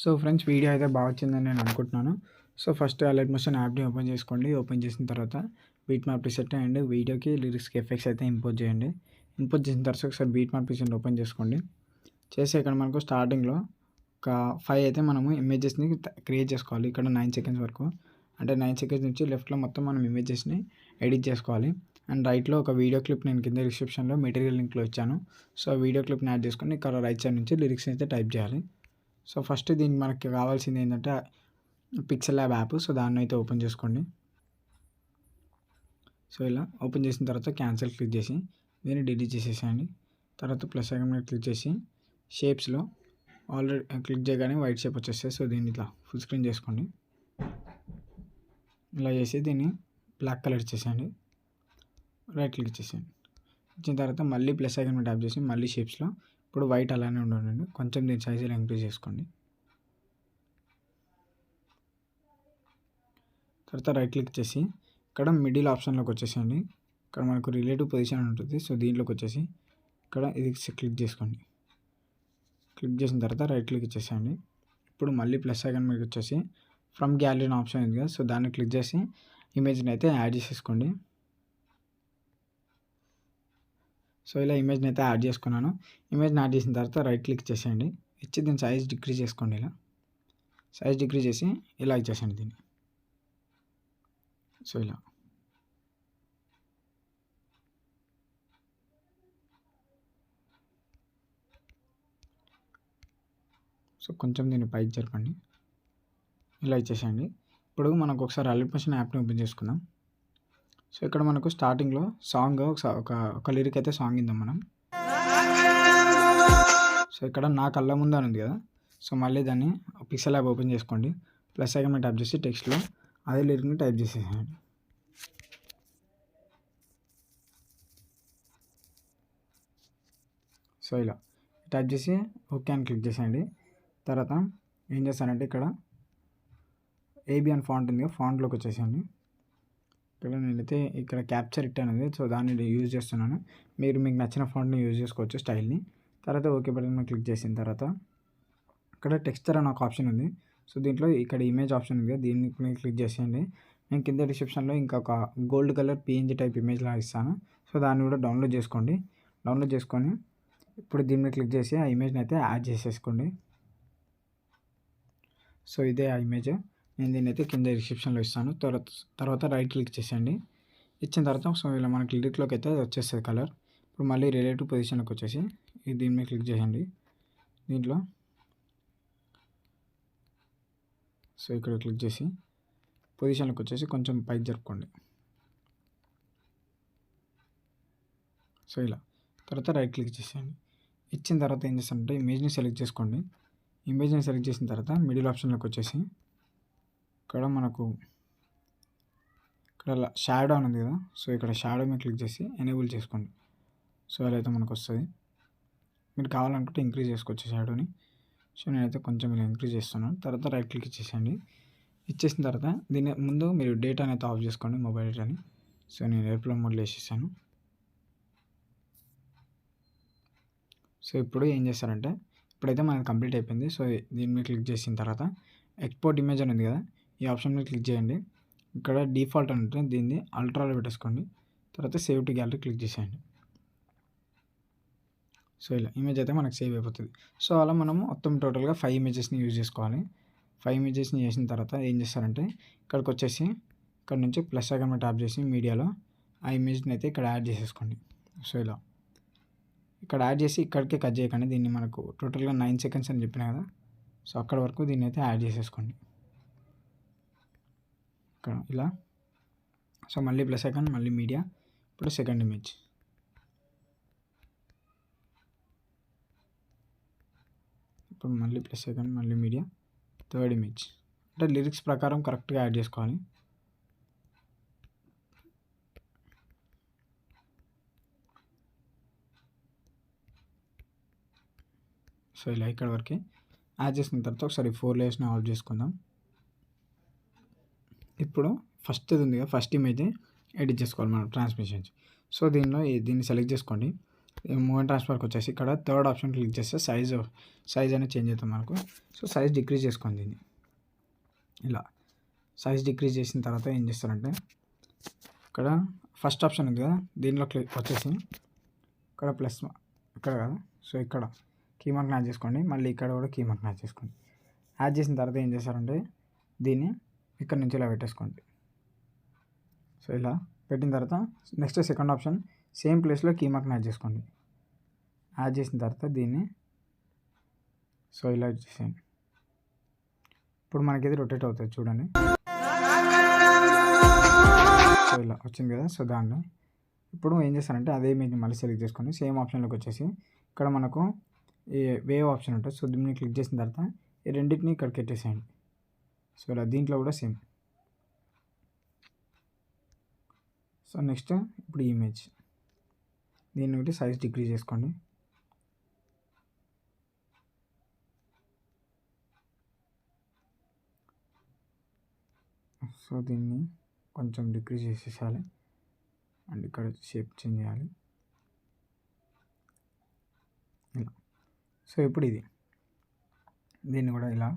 So friends, video అయితే బాగా వచ్చిందని నేను అనుకుంటున్నాను. సో ఫస్ట్ అలైట్ మోషన్ యాప్ని ఓపెన్ చేసుకోండి. ఓపెన్ చేసిన తర్వాత బీట్ మ్యాప్ ప్రిసెట్ అండ్ వీడియోకి లిరిక్స్కి ఎఫెక్ట్స్ అయితే ఇంపోర్ట్ చేయండి. ఇంపోర్ట్ చేసిన తర్వాత ఒకసారి బీట్ మ్యాప్ ప్రిసెట్ ఓపెన్ చేసుకోండి. చేసి ఇక్కడ మనకు స్టార్టింగ్లో ఒక 5 అయితే మనము ఇమేజెస్ని క్రియేట్ చేసుకోవాలి. ఇక్కడ 9 సెకండ్స్ వరకు, అంటే 9 సెకండ్స్ నుంచి లెఫ్ట్లో మొత్తం మనం ఇమేజెస్ని ఎడిట్ చేసుకోవాలి. అండ్ రైట్లో ఒక వీడియో క్లిప్ నేను కింద డిస్క్రిప్షన్లో మెటీరియల్ లింక్లో ఇచ్చాను. సో వీడియో క్లిప్ని యాడ్ చేసుకొని ఇక్కడ రైట్ సైడ్ నుంచి లిరిక్స్ అయితే టైప్ చేయాలి. సో ఫస్ట్ దీనికి మనకి కావాల్సింది ఏంటంటే పిక్సెల్ ల్యాబ్ యాప్. సో దాన్ని అయితే ఓపెన్ చేసుకోండి. సో ఇలా ఓపెన్ చేసిన తర్వాత క్యాన్సిల్ క్లిక్ చేసి దీన్ని డిలీట్ చేసేసేయండి. తర్వాత ప్లస్ ఐకాన్ మీద క్లిక్ చేసి షేప్స్లో ఆల్రెడీ క్లిక్ చేయగానే వైట్ షేప్ వచ్చేస్తుంది. సో దీన్ని ఇట్లా ఫుల్ స్క్రీన్ చేసుకోండి. ఇలా చేసి దీన్ని బ్లాక్ కలర్ ఇచ్చేసేయండి. రైట్ క్లిక్ చేసేయండి. ఇచ్చిన తర్వాత మళ్ళీ ప్లస్ ఐకాన్ మీద ట్యాప్ చేసి మళ్ళీ షేప్స్లో ఇప్పుడు వైట్ అలానే ఉండండి. కొంచెం దీని సైజ్ ఇంక్రీజ్ చేసుకోండి. తర్వాత రైట్ క్లిక్ చేసి ఇక్కడ మిడిల్ ఆప్షన్లోకి వచ్చేసేయండి. ఇక్కడ మనకు రిలేటివ్ పొజిషన్ అని ఉంటుంది. సో దీంట్లోకి వచ్చేసి ఇక్కడ ఇది క్లిక్ చేసుకోండి. క్లిక్ చేసిన తర్వాత రైట్ క్లిక్ ఇచ్చేసేయండి. ఇప్పుడు మళ్ళీ ప్లస్ ఐకాన్ మీద వచ్చేసి ఫ్రమ్ గ్యాలరీ ఆప్షన్ ఉంది కదా, సో దాన్ని క్లిక్ చేసి ఇమేజ్ని అయితే యాడ్ చేసేసుకోండి. సో ఇలా ఇమేజ్ని అయితే యాడ్ చేసుకున్నాను. ఇమేజ్ని యాడ్ చేసిన తర్వాత రైట్ క్లిక్ చేసేయండి. ఇచ్చి దీని సైజ్ డిక్రీజ్ చేసుకోండి. ఇలా సైజ్ డిక్రీజ్ చేసి ఇలా ఇచ్చేసేయండి దీన్ని. సో ఇలా సో కొంచెం దీన్ని పైకి జరపండి. ఇలా ఇచ్చేసేయండి. ఇప్పుడు మనకు ఒకసారి అలైట్ మోషన్ యాప్ని ఓపెన్ చేసుకుందాం. సో ఇక్కడ మనకు స్టార్టింగ్లో సాంగ్ ఒక లిరిక్ అయితే సాంగ్ ఇందాం మనం. సో ఇక్కడ నా కళ్ళ ముందు అని ఉంది కదా, సో మళ్ళీ దాన్ని పిక్సెల్ యాప్ ఓపెన్ చేసుకోండి. ప్లస్ ఐకాన్ మీద టైప్ చేసి టెక్స్ట్లో అదే లిరిక్ని టైప్ చేసేసేయండి. సో ఇలా టైప్ చేసి ఓకే అని క్లిక్ చేసేయండి. తర్వాత ఏం చేస్తానంటే ఇక్కడ ఏబి అని ఫాంట్ ఉంది, ఫాంట్లోకి వచ్చేసేయండి. ఇక్కడ నేనైతే ఇక్కడ క్యాప్చర్ ఇట్ అనేది, సో దాన్ని యూజ్ చేస్తున్నాను. మీరు మీకు నచ్చిన ఫాంట్ని యూజ్ చేసుకోవచ్చు, స్టైల్ని. తర్వాత ఓకే బటన్ మీద క్లిక్ చేసిన తర్వాత ఇక్కడ టెక్స్చర్ అని ఒక ఆప్షన్ ఉంది. సో దీంట్లో ఇక్కడ ఇమేజ్ ఆప్షన్ ఉంది, దీన్ని క్లిక్ చేసేయండి. నేను కింద డిస్క్రిప్షన్లో ఇంకొక gold colour PNG type image లాగా ఇస్తాను. సో దాన్ని కూడా డౌన్లోడ్ చేసుకోండి. డౌన్లోడ్ చేసుకొని ఇప్పుడు దీని మీద క్లిక్ చేసి ఆ ఇమేజ్ని అయితే యాడ్ చేసేసుకోండి. సో ఇదే ఆ ఇమేజ్. నేను దీన్ని అయితే కింద డిస్క్రిప్షన్లో ఇస్తాను. తర్వాత రైట్ క్లిక్ చేసేయండి. ఇచ్చిన తర్వాత సో ఇలా మనకి లిరిక్లోకి అయితే వచ్చేస్తుంది కలర్. ఇప్పుడు మళ్ళీ రిలేటివ్ పొజిషన్లోకి వచ్చేసి దీని మీద క్లిక్ చేయండి. దీంట్లో సో ఇక్కడ క్లిక్ చేసి పొజిషన్లోకి వచ్చేసి కొంచెం పైకి జరుపుకోండి. సో ఇలా తర్వాత రైట్ క్లిక్ చేసేయండి. ఇచ్చిన తర్వాత ఏం చేస్తారంటే ఇమేజ్ని సెలెక్ట్ చేసుకోండి. ఇమేజ్ని సెలెక్ట్ చేసిన తర్వాత మిడిల్ ఆప్షన్లోకి వచ్చేసి ఇక్కడ మనకు ఇక్కడ షాడో అని ఉంది కదా, సో ఇక్కడ షాడో మీద క్లిక్ చేసి ఎనేబుల్ చేసుకోండి. సో అలా అయితే మనకు వస్తుంది. మీరు కావాలనుకుంటే ఇంక్రీజ్ చేసుకోవచ్చు షాడోని. సో నేనైతే కొంచెం ఇలా ఇంక్రీజ్ చేస్తున్నాను. తర్వాత రైట్ క్లిక్ ఇచ్చేసేయండి. ఇచ్చేసిన తర్వాత దీని ముందు మీరు డేటాని అయితే ఆఫ్ చేసుకోండి, మొబైల్ డేటాని. సో నేను ఎయిర్ప్లేన్ మోడ్లో వేసేసాను. సో ఇప్పుడు ఏం చేస్తారంటే ఇప్పుడైతే మనకి కంప్లీట్ అయిపోయింది. సో దీని మీద క్లిక్ చేసిన తర్వాత ఎక్స్పోర్ట్ ఇమేజ్ అని ఉంది కదా, ఈ ఆప్షన్ మీద క్లిక్ చేయండి. ఇక్కడ డిఫాల్ట్ అని ఉంటుంది, దీన్ని అల్ట్రాలో పెట్టేసుకోండి. తర్వాత సేవ్ టు గ్యాలరీ క్లిక్ చేసేయండి. సో ఇలా ఇమేజ్ అయితే మనకు సేవ్ అయిపోతుంది. సో అలా మనము మొత్తం టోటల్గా 5 ఇమేజెస్ని యూజ్ చేసుకోవాలి. 5 ఇమేజెస్ని చేసిన తర్వాత ఏం చేస్తారంటే ఇక్కడికి వచ్చేసి ఇక్కడ నుంచి ప్లస్ ఐకాన్ మీద ట్యాప్ చేసి మీడియాలో ఆ ఇమేజ్ని అయితే ఇక్కడ యాడ్ చేసేసుకోండి. సో ఇలా ఇక్కడ యాడ్ చేసి ఇక్కడికే కట్ చేయకండి. దీన్ని మనకు టోటల్గా 9 సెకండ్స్ అని చెప్పిన కదా, సో అక్కడ వరకు దీన్ని అయితే యాడ్ చేసేసుకోండి. ఇక్కడ ఇలా సో మళ్ళీ ప్లస్ ఐకాన్, మళ్ళీ మీడియా, ఇప్పుడు సెకండ్ ఇమేజ్. ఇప్పుడు మళ్ళీ ప్లస్ ఐకాన్, మళ్ళీ మీడియా, థర్డ్ ఇమేజ్. అంటే లిరిక్స్ ప్రకారం కరెక్ట్గా యాడ్ చేసుకోవాలి. సో ఇలా ఇక్కడ వరకు యాడ్ చేసిన తర్వాత ఒకసారి 4 లేయర్స్ని ఆఫ్ చేసుకుందాం. ఇప్పుడు ఫస్ట్ ఇది ఉంది కదా, ఫస్ట్ ఇమేజ్ ఎడిట్ చేసుకోవాలి మనం ట్రాన్స్మిషన్స్. సో దీన్ని సెలెక్ట్ చేసుకోండి. మూమెంట్ ట్రాన్స్ఫర్కి వచ్చేసి ఇక్కడ థర్డ్ ఆప్షన్ క్లిక్ చేస్తే సైజ్ అనేది చేంజ్ అవుతుంది మనకు. సో సైజ్ డిక్రీజ్ చేసుకోండి దీన్ని. ఇలా సైజ్ డిక్రీజ్ చేసిన తర్వాత ఏం చేస్తారంటే ఇక్కడ ఫస్ట్ ఆప్షన్ ఉంది కదా, దీనిలో క్లిక్ వచ్చేసి ఇక్కడ ప్లస్ ఇక్కడ కదా, సో ఇక్కడ కీ మార్క్ని యాడ్ చేసుకోండి. మళ్ళీ ఇక్కడ కూడా కీ మార్క్ని యాడ్ చేసుకోండి. యాడ్ చేసిన తర్వాత ఏం చేస్తారంటే దీన్ని ఇక్కడ నుంచి ఇలా పెట్టేసుకోండి. సో ఇలా పెట్టిన తర్వాత నెక్స్ట్ సెకండ్ ఆప్షన్ సేమ్ ప్లేస్లో కీ మార్క్ని యాడ్ చేసుకోండి. యాడ్ చేసిన తర్వాత దీన్ని సో ఇలా చేసేయండి. ఇప్పుడు మనకి ఇది రొటేట్ అవుతుంది చూడండి. సో ఇలా వచ్చింది కదా. సో దాన్ని ఇప్పుడు ఏం చేస్తారంటే అదే మీకు మళ్ళీ సెలెక్ట్ చేసుకొని సేమ్ ఆప్షన్లోకి వచ్చేసి ఇక్కడ మనకు ఈ వేవ్ ఆప్షన్ ఉంటుంది. సో దీన్ని క్లిక్ చేసిన తర్వాత ఈ రెండింటిని ఇక్కడికి పెట్టేసేయండి. సో ఇలా దీంట్లో కూడా సేమ్. సో నెక్స్ట్ ఇప్పుడు ఇమేజ్ దీన్ని ఒకటి సైజ్ డిక్రీజ్ చేసుకోండి. సో దీన్ని కొంచెం డిక్రీజ్ చేసేసాలి అండ్ ఇక్కడ షేప్ చేంజ్ చేయాలి ఇలా. సో ఇప్పుడు దీన్ని కూడా ఇలా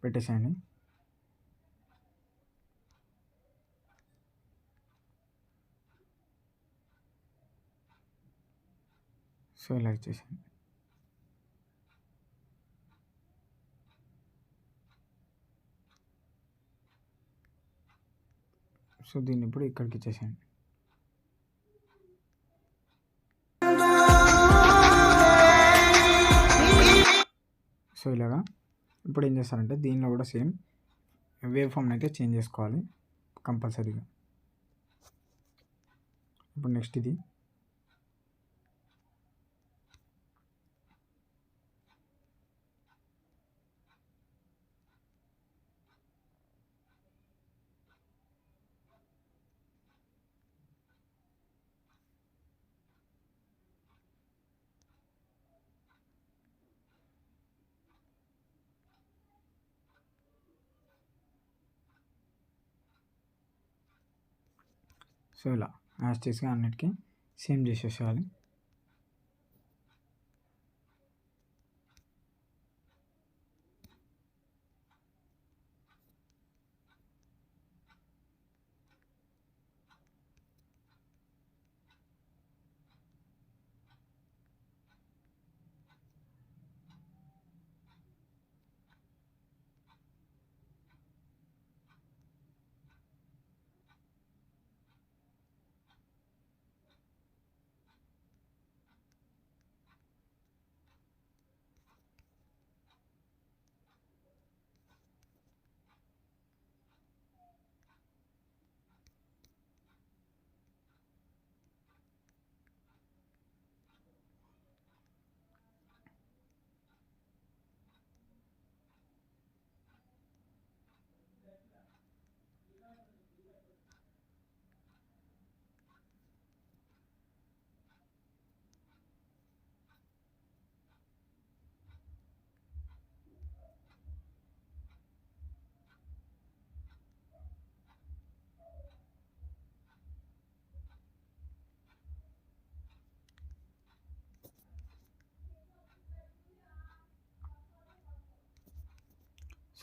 పెట్టేసేయండి. సో ఇలా ఇచ్చేసేయండి. సో దీన్ని ఇప్పుడు ఇక్కడికి ఇచ్చేసేయండి. సో ఇలాగా ఇప్పుడు ఏం చేస్తారంటే దీనిలో కూడా సేమ్ వేవ్ ఫామ్ని అయితే చేంజ్ చేసుకోవాలి కంపల్సరీగా. ఇప్పుడు నెక్స్ట్ ఇది సో ఇలా యాస్టీస్గా అన్నిటికీ సేమ్ చేసేసేయాలి.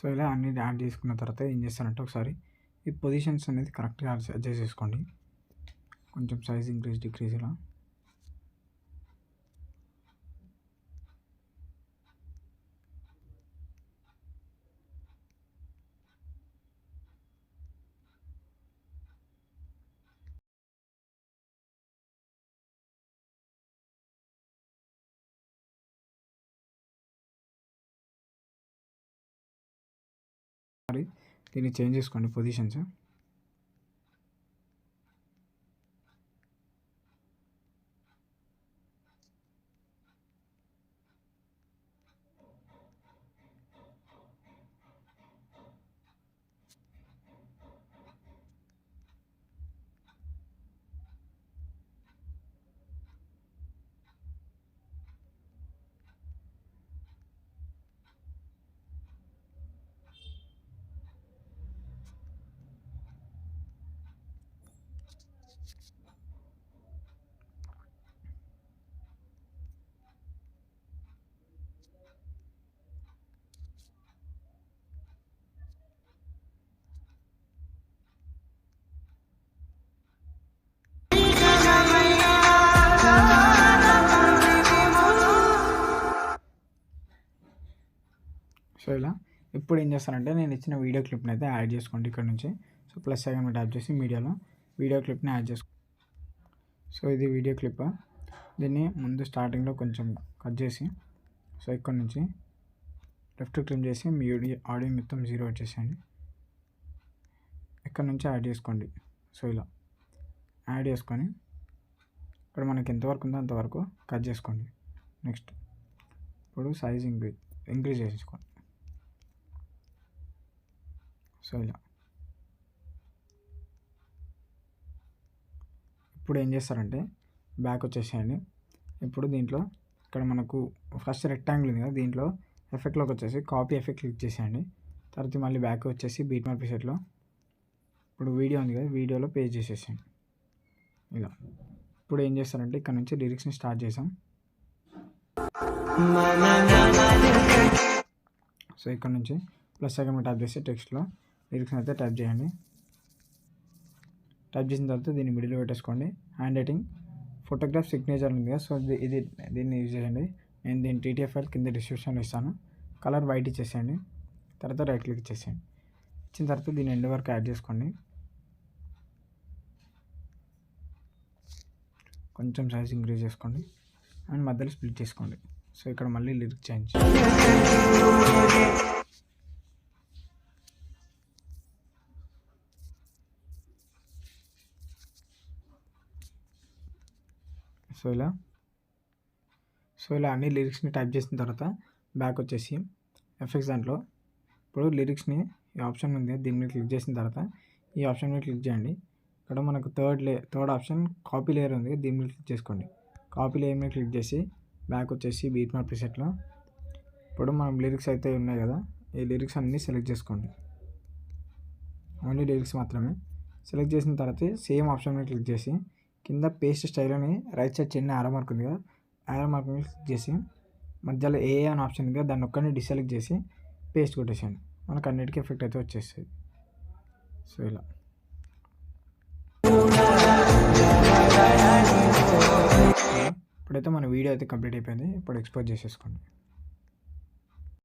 సో ఇలా అన్ని యాడ్ చేసుకున్న తర్వాత ఏం చేస్తారంటే ఒకసారి ఈ పొజిషన్స్ అనేది కరెక్ట్గా అడ్జస్ట్ చేసుకోండి. కొంచెం సైజ్ ఇంక్రీజ్ డిక్రీజ్ ఇలా. దీన్ని చేంజ్ చేసుకోండి పొజిషన్స్. సో ఇలా ఇప్పుడు ఏం చేస్తానంటే నేను ఇచ్చిన వీడియో క్లిప్ని అయితే యాడ్ చేసుకోండి ఇక్కడ నుంచి. సో ప్లస్ ఐకాన్ మీద ట్యాప్ చేసి మీడియాలో వీడియో క్లిప్ని యాడ్ చేసుకో. సో ఇది వీడియో క్లిప్. దీన్ని ముందు స్టార్టింగ్లో కొంచెం కట్ చేసి సో ఇక్కడ నుంచి లెఫ్ట్ ట్రిమ్ చేసి మీ ఆడియో మొత్తం 0 వచ్చేసేయండి. ఇక్కడ నుంచి యాడ్ చేసుకోండి. సో ఇలా యాడ్ చేసుకొని ఇక్కడ మనకి ఎంతవరకు ఉందో అంతవరకు కట్ చేసుకోండి. నెక్స్ట్ ఇప్పుడు సైజ్ ఇంక్రీజ్ చేసుకోండి. సో ఇలా ఇప్పుడు ఏం చేస్తారంటే బ్యాక్ వచ్చేసేయండి. ఇప్పుడు దీంట్లో ఇక్కడ మనకు ఫస్ట్ రెక్టాంగిల్ ఉంది కదా, దీంట్లో ఎఫెక్ట్లోకి వచ్చేసి కాపీ ఎఫెక్ట్ క్లిక్ చేసేయండి. తర్వాత మళ్ళీ బ్యాక్ వచ్చేసి బీట్ మార్క్ ప్రీసెట్లో ఇప్పుడు వీడియో ఉంది కదా, వీడియోలో పేస్ట్ చేసేసేయండి ఇలా. ఇప్పుడు ఏం చేస్తారంటే ఇక్కడ నుంచి లిరిక్స్ని స్టార్ట్ చేసాం. సో ఇక్కడ నుంచి ప్లస్ ఐకాన్ టైప్ చేసి టెక్స్ట్లో లిరిక్స్ని అయితే టైప్ చేయండి. టైప్ చేసిన తర్వాత దీన్ని మిడిల్లో పెట్టేసుకోండి. హ్యాండ్ రైటింగ్ ఫోటోగ్రాఫ్ సిగ్నేచర్ ఉంది కదా, సో దీన్ని యూజ్ చేయండి. నేను దీని TTF ఫైల్ కింద డిస్క్రిప్షన్లో ఇస్తాను. కలర్ వైట్ ఇచ్చేసేయండి. తర్వాత రైట్ క్లిక్ ఇచ్చేసేయండి. ఇచ్చిన తర్వాత దీన్ని ఎండ్ వరకు యాడ్ చేసుకోండి. కొంచెం సైజ్ ఇంక్రీజ్ చేసుకోండి అండ్ మధ్యలో స్ప్లిట్ చేసుకోండి. సో ఇక్కడ మళ్ళీ లిరిక్ చేంజ్. సో ఇలా అన్ని లిరిక్స్ని టైప్ చేసిన తర్వాత బ్యాక్ వచ్చేసి ఎఫెక్ట్స్ దాంట్లో ఇప్పుడు లిరిక్స్ని ఈ ఆప్షన్ ఉంది, దీని మీద క్లిక్ చేసిన తర్వాత ఈ ఆప్షన్ మీద క్లిక్ చేయండి. ఇక్కడ మనకు థర్డ్ ఆప్షన్ కాపీ లేయర్ ఉంది, దీని మీద క్లిక్ చేసుకోండి. కాపీ లేయర్ మీద క్లిక్ చేసి బ్యాక్ వచ్చేసి బీట్ మార్క్ ప్రీసెట్లో ఇప్పుడు మనం లిరిక్స్ అయితే ఉన్నాయి కదా, ఈ లిరిక్స్ అన్నీ సెలెక్ట్ చేసుకోండి. ఓన్లీ లిరిక్స్ మాత్రమే సెలెక్ట్ చేసిన తర్వాత సేమ్ ఆప్షన్ మీద క్లిక్ చేసి కింద పేస్ట్ స్టైల్ అని రైట్ సైడ్ చిన్న ఆరో మార్క్ ఉంది కదా, ఆరో మార్క్ మీద క్లిక్ చేసి మధ్యలో ఏ అని ఆప్షన్ ఉంది కదా, దాన్ని ఒక్కరిని డిసెలెక్ట్ చేసి పేస్ట్ కొట్టేసాను. మనకు అన్నిటికీ ఎఫెక్ట్ అయితే వచ్చేస్తుంది. సో ఇలా ఇప్పుడైతే మన వీడియో అయితే కంప్లీట్ అయిపోయింది. ఇప్పుడు ఎక్స్పోర్ట్ చేసేసుకోండి.